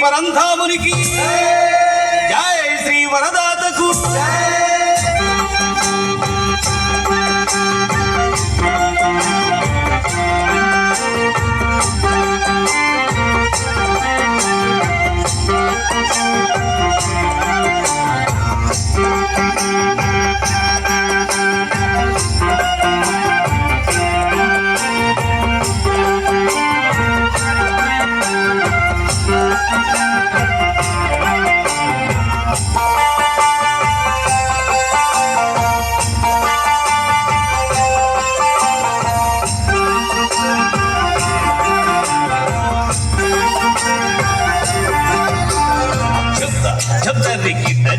పరంధామునికి జై, శ్రీ వరదాతకు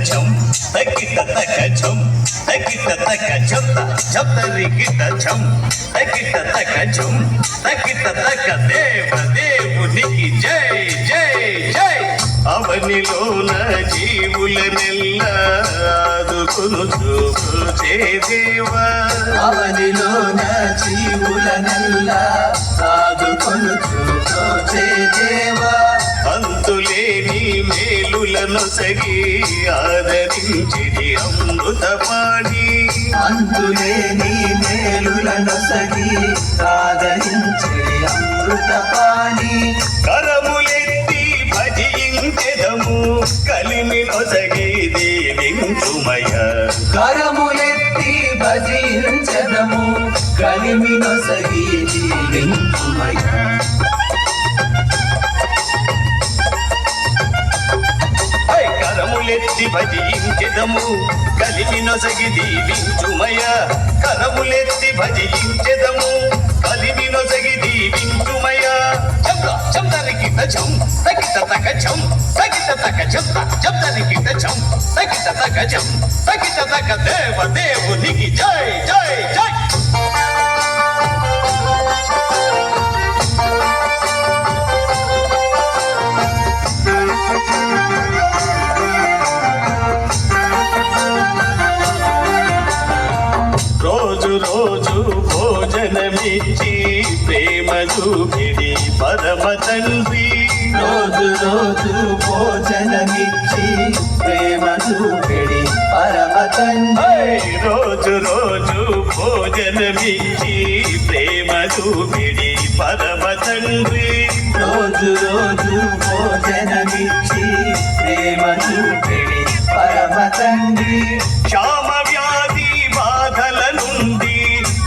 ఝం తకిట తక ఝం తకిట తక ఝం ఝం తరికిట ఝం తకిట తక ఝం తకిట తక దేవ దేవునికి జై జై జై. అవనిలోన జీవులనెల్ల ఆదుకొను చూచే దేవ, అవనిలోన జీవులనెల్ల ఆదుకొను చూచే దేవ. అంతులేని మేలులను సగి ఆదరించిడి అమృతపాణి, అంతులేని మేలులను సగి ఆదరించిడి అమృతపాణి. కరములెత్తి భజించెదము కలిమి నొసగి దీవించుమయ, కరములెత్తి భజించెదము కలిమి నొసగి దీవించుమయ. కరములెత్తి భజించెదము కలిమి నొసగి దీవించుమయ, కరములెత్తి భజించెదము కలిమి నొసగి దీవించుమయ. ఝం తరికిట ఝం తకిట తక ఝం తకిట తక ఝం ఝం తరికిట ఝం తకిట తక ఝం తకిట తక దేవ దేవునికి జై జై జై. రోజు రోజు భోజనమిచ్చి ప్రేమ చూపిడి పరమ తండ్రి, రోజు రోజు భోజనమిచ్చి ప్రేమ చూపిడి పరమ తండ్రి. రోజు రోజు భోజనమిచ్చి ప్రేమ చూపిడి పరమ తండ్రి, రోజు రోజు భోజనమిచ్చి ప్రేమ చూపిడి పరమ తండ్రి. క్షామ వ్యాధి బాధల నుండి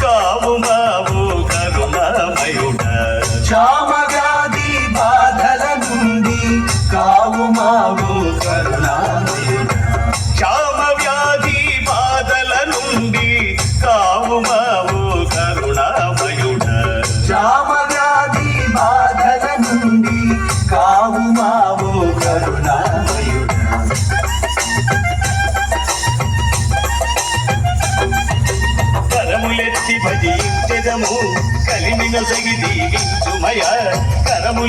కావు మావు కరుణామయుడ, క్షామ వ్యాధి బాధల నుండి కావు మావు కరుణామయుడ. క్షామ వ్యాధి బాధల నుండి కావు మావు కరుణామయుడ, క్షామ వ్యాధి బాధల నుండి కావు మావు కరుణామయుడ. కరములెత్తి భజించెదము కలిమి నొసగి దీవించుమయ, కరములెత్తి